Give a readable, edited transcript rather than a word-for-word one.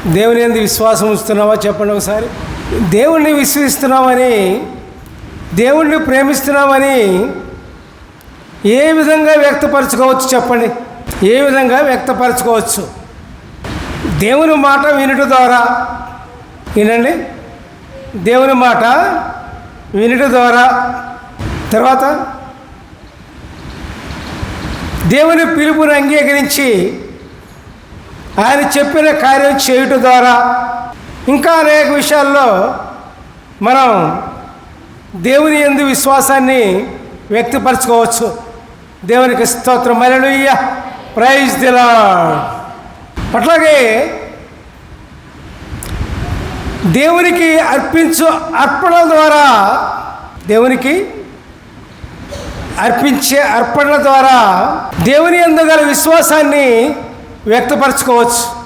దేవుని యందు విశ్వాసం ఉంచుతున్నావా? చెప్పండి ఒకసారి. దేవుణ్ణి విశ్వసిస్తున్నామని, దేవుణ్ణి ప్రేమిస్తున్నామని ఏ విధంగా వ్యక్తపరచుకోవచ్చు? చెప్పండి, ఏ విధంగా వ్యక్తపరచుకోవచ్చు? దేవుని మాట వినుట ద్వారా. వినండి, దేవుని మాట వినుట ద్వారా. తర్వాత దేవుని పిలుపుని అంగీకరించి ఆయన చెప్పిన కార్యం చేయుట ద్వారా. ఇంకా అనేక విషయాల్లో మనం దేవుని యందు విశ్వాసాన్ని వ్యక్తపరచుకోవచ్చు. దేవునికి స్తోత్రం. హల్లెలూయా, ప్రైజ్ ది లార్డ్. అట్లాగే దేవునికి అర్పించు అర్పణల ద్వారా, దేవునికి అర్పించే అర్పణల ద్వారా దేవుని యందు గల విశ్వాసాన్ని వ్యక్తపరచుకోవచ్చు.